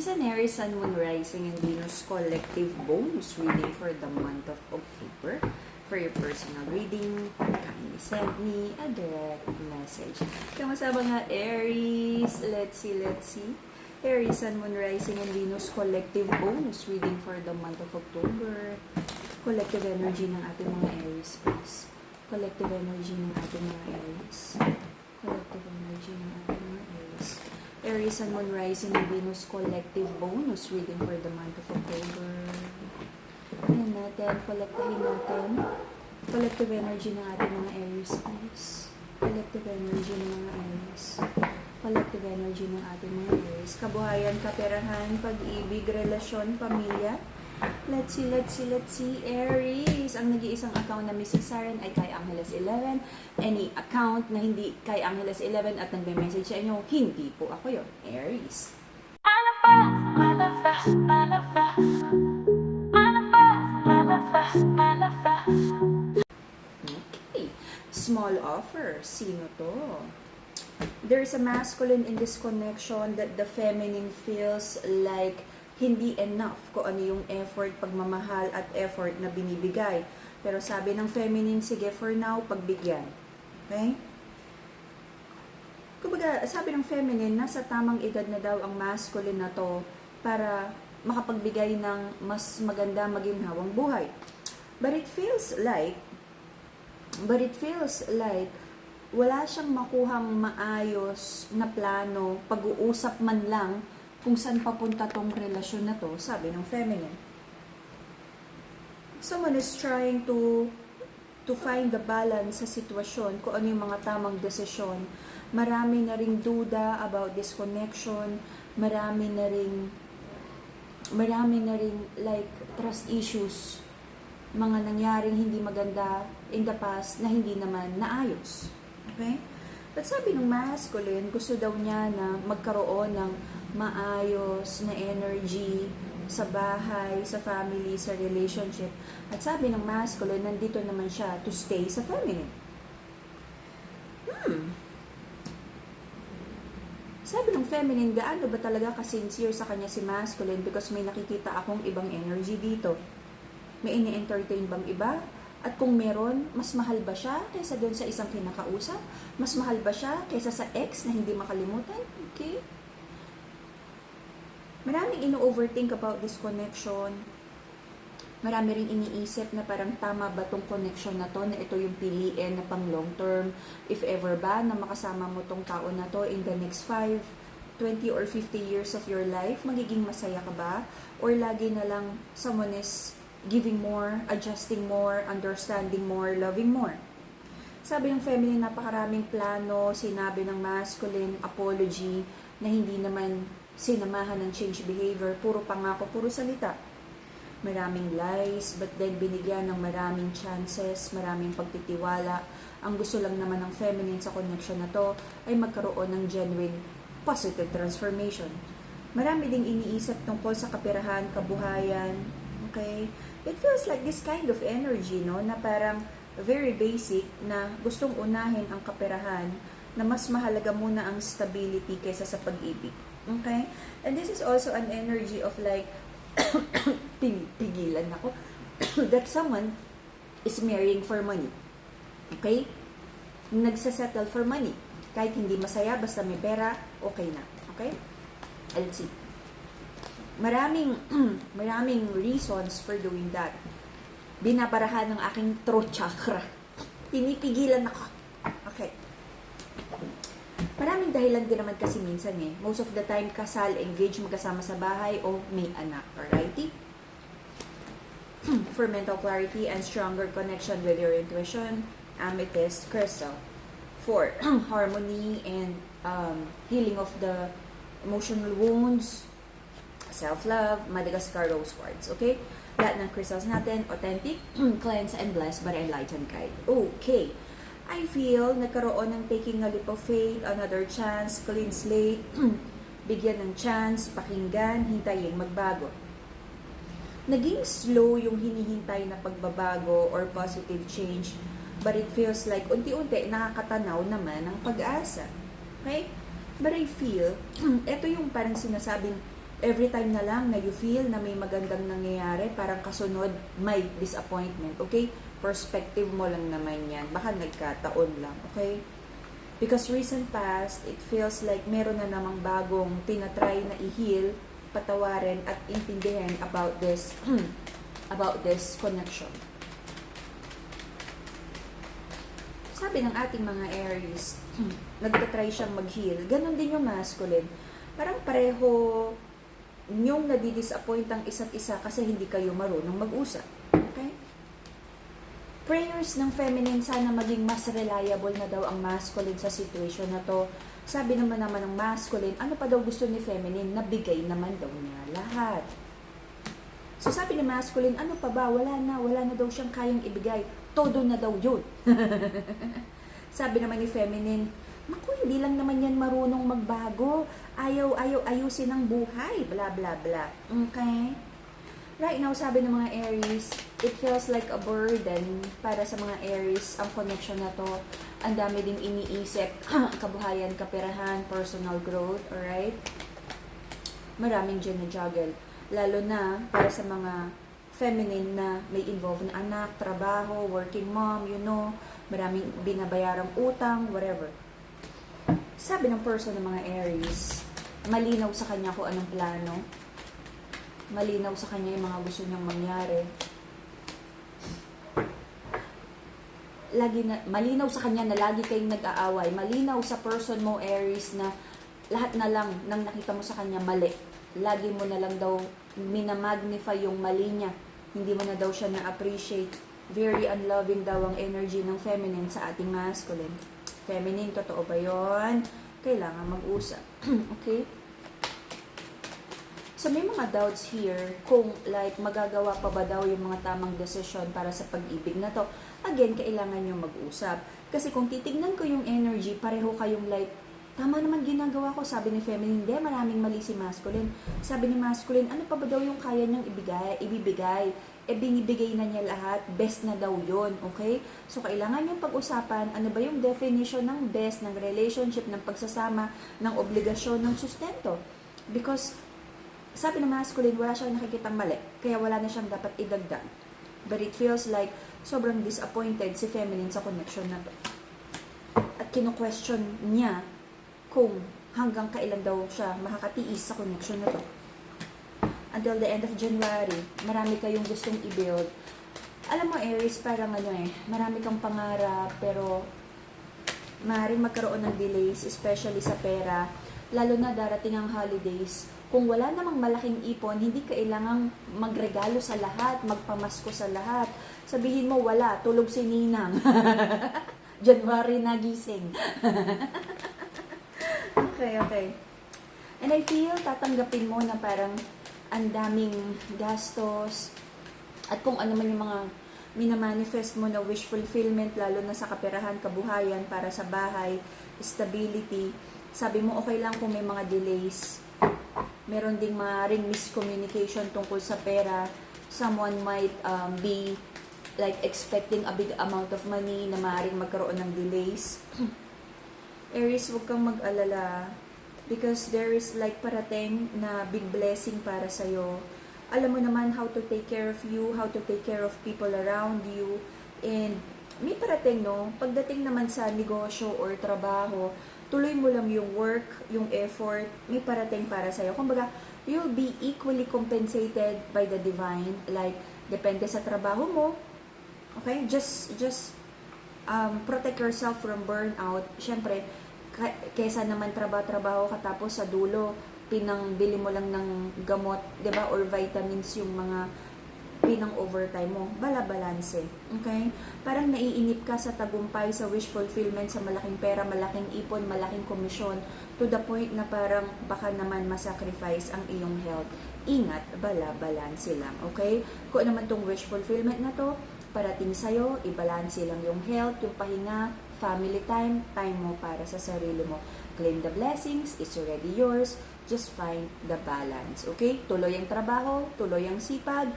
is an Aries Sun, Moon, Rising, and Venus collective bonus reading for the month of October. For your personal reading, kindly send me a direct message. Kamusta ba nga, Aries? Let's see. Aries Sun, Moon, Rising, and Venus collective bonus reading for the month of October. Collective energy ng ating mga Aries, please. Collective energy ng ating mga Aries. Collective energy ng ating mga Aries. Aries Sun, Moon, Rising, and Venus collective bonus reading for the month of October. Ayan natin, kolektahin natin. Collective energy ng ating mga Aries, please. Collective energy ng mga Aries. Collective energy ng ating mga Aries. Kabuhayan, kaperahan, pag-ibig, relasyon, pamilya. Let's see. Aries, ang nag-iisang account na Mrs. Saren ay kay Angeles 11. Any account na hindi kay Angeles 11 at nagme-message sa inyo, hindi po ako yon. Aries. Okay. Small offer. Sino to? There's a masculine in this connection that the feminine feels like hindi enough kung ano yung effort, pagmamahal at effort na binibigay. Pero sabi ng feminine, sige for now, pagbigyan. Okay? Kumbaga, sabi ng feminine, nasa tamang edad na daw ang masculine na to para makapagbigay ng mas maganda maginhawang buhay. But it feels like wala siyang makuhang maayos na plano, pag-uusap man lang kung saan papunta tong relasyon na to, sabi ng feminine. Someone is trying to find the balance sa sitwasyon, kung ano yung mga tamang desisyon. Marami na ring duda about this connection, marami na ring like trust issues, mga nangyaring hindi maganda in the past na hindi naman naayos. Okay? But sabi ng masculine, gusto daw niya na magkaroon ng maayos na energy sa bahay, sa family, sa relationship. At sabi ng masculine, nandito naman siya to stay sa feminine. Sabi ng feminine, gaano ba talaga ka-sincere sa kanya si masculine because may nakikita akong ibang energy dito. May ini-entertain bang iba? At kung meron, mas mahal ba siya kaysa doon sa isang kinakausap? Mas mahal ba siya kaysa sa ex na hindi makalimutan? Okay? Maraming ino-overthink about this connection. Marami rin iniisip na parang tama ba tong connection na to, na ito yung piliin na pang long term. If ever ba na makasama mo tong tao na to in the next 5, 20 or 50 years of your life, magiging masaya ka ba? Or lagi na lang someone is giving more, adjusting more, understanding more, loving more? Sabi ng feminine, napakaraming plano, sinabi ng masculine, apology, na hindi naman sinamahan ng change behavior, puro pangako, puro salita. Maraming lies, but then binigyan ng maraming chances, maraming pagtitiwala. Ang gusto lang naman ng feminine sa connection na to ay magkaroon ng genuine positive transformation. Marami ding iniisip tungkol sa kapirahan, kabuhayan. Okay? It feels like this kind of energy, no? Na parang very basic na gustong unahin ang kapirahan, na mas mahalaga muna ang stability kaysa sa pag-ibig. Okay? And this is also an energy of like, pigilan ako, that someone is marrying for money. Okay? Nagsasettle for money. Kahit hindi masaya, basta may pera, okay na. Okay? Let's see. Maraming reasons for doing that. Binabarahan ng aking throat chakra. Pinipigilan ako. Okay. Maraming dahilan din naman kasi minsan Most of the time, kasal, engage, magkasama sa bahay, o may anak. Alrighty? For mental clarity and stronger connection with your intuition, amethyst crystal. For harmony and healing of the emotional wounds, self-love, Madagascar rose quartz. Okay? Lahat ng crystals natin, authentic, cleanse, and blessed by the enlightened guide. Okay. I feel nagkaroon ng taking a leap of faith, another chance, clean slate, bigyan ng chance, pakinggan, hintayin, magbago. Naging slow yung hinihintay na pagbabago or positive change, but it feels like unti-unti nakakatanaw naman ang pag-asa. Okay? But I feel, ito yung parang sinasabing every time na lang na you feel na may magandang nangyayari, parang kasunod may disappointment, okay? Perspective mo lang naman yan. Baka nagkataon lang, okay? Because recent past, it feels like meron na namang bagong tinatry na i-heal, patawarin at intindihin about this about this connection. Sabi ng ating mga Aries, nagtatry siyang mag-heal. Ganon din yung masculine. Parang pareho nyong nadidisappoint ang isa't isa kasi hindi kayo marunong mag-usap. Okay? Prayers ng feminine, sana maging mas reliable na daw ang masculine sa situation na to. Sabi naman ng masculine, ano pa daw gusto ni feminine? Nabigay naman daw niya lahat. So sabi ni masculine, ano pa ba? Wala na daw siyang kayang ibigay. Todo na daw yun. Sabi naman ni feminine, naku, hindi lang naman yan marunong magbago. Ayusin ang buhay. Bla, bla, bla. Okay? Right now, sabi ng mga Aries, it feels like a burden para sa mga Aries ang connection na to. Ang dami ding iniisip, kabuhayan, kaperahan, personal growth, alright? Maraming juggle. Lalo na para sa mga feminine na may involved na anak, trabaho, working mom, maraming binabayarang utang, whatever. Sabi ng person ng mga Aries, malinaw sa kanya kung anong plano, malinaw sa kanya yung mga gusto niyang mangyari. Malinaw sa kanya na lagi kayong nag-aaway. Malinaw sa person mo, Aries, na lahat na lang nang nakita mo sa kanya mali. Lagi mo na lang daw minamagnify yung mali niya. Hindi mo na daw siya na-appreciate. Very unloving daw ang energy ng feminine sa ating masculine. Feminine, totoo ba yun? Kailangan mag-usap. Okay? So, may mga doubts here kung like magagawa pa ba daw yung mga tamang decision para sa pag-ibig na to. Again, kailangan nyo mag-usap. Kasi kung titignan ko yung energy, pareho kayong like, tama naman ginagawa ko, sabi ni feminine, hindi, maraming mali si masculine. Sabi ni masculine, ano pa ba daw yung kaya niyang ibibigay? Binibigay na niya lahat, best na daw yun, okay? So, kailangan yung pag-usapan, ano ba yung definition ng best, ng relationship, ng pagsasama, ng obligasyon, ng sustento. Because, sabi ng masculine, wala siyang nakikitang mali, kaya wala na siyang dapat idagdag. But it feels like, sobrang disappointed si feminine sa connection na to. At kino-question niya, kung hanggang kailan daw siya makakatiis sa connection na to. Until the end of January, marami kayong gustong i-build. Alam mo, Aries, parang marami kang pangarap, pero maaaring magkaroon ng delays, especially sa pera, lalo na darating ang holidays. Kung wala namang malaking ipon, hindi kailangang magregalo sa lahat, magpamasko sa lahat. Sabihin mo, wala, tulog si Ninang. January nagising. Okay. And I feel tatanggapin mo na parang ang daming gastos at kung ano man yung mga minamanifest mo na wish fulfillment, lalo na sa kaperahan, kabuhayan, para sa bahay, stability. Sabi mo, okay lang kung may mga delays. Meron ding maaaring miscommunication tungkol sa pera. Someone might be like expecting a big amount of money na maaaring magkaroon ng delays. Aries, huwag kang mag-alala because there is like parating na big blessing para sa'yo. Alam mo naman how to take care of you, how to take care of people around you, and may parating, no? Pagdating naman sa negosyo or trabaho, tuloy mo lang yung work, yung effort, may parating para sa'yo. Kumbaga, you'll be equally compensated by the divine, like, depende sa trabaho mo, okay? Just protect yourself from burnout. Siyempre, kesa naman trabaho ka tapos sa dulo pinangbili mo lang ng gamot, 'di ba, or vitamins yung mga pinang overtime mo, bala-balanse. Okay? Parang naiinip ka sa tagumpay, sa wish fulfillment, sa malaking pera, malaking ipon, malaking komisyon, to the point na parang baka naman masacrifice ang iyong health. Ingat, bala-balanse lang. Okay? Kung naman tong wish fulfillment na to, parating sa'yo, i-balanse lang yung health, yung pahinga, family time, time mo para sa sarili mo. Claim the blessings, it's already yours. Just find the balance. Okay? Tuloy ang trabaho, tuloy ang sipag,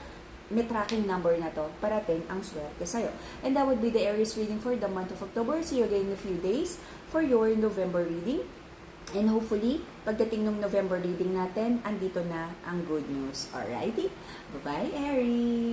may tracking number na to, parating ang swerte sa'yo. And that would be the Aries reading for the month of October. See you again in a few days for your November reading. And hopefully, pagdating ng November reading natin, andito na ang good news. Alrighty? Bye-bye, Aries!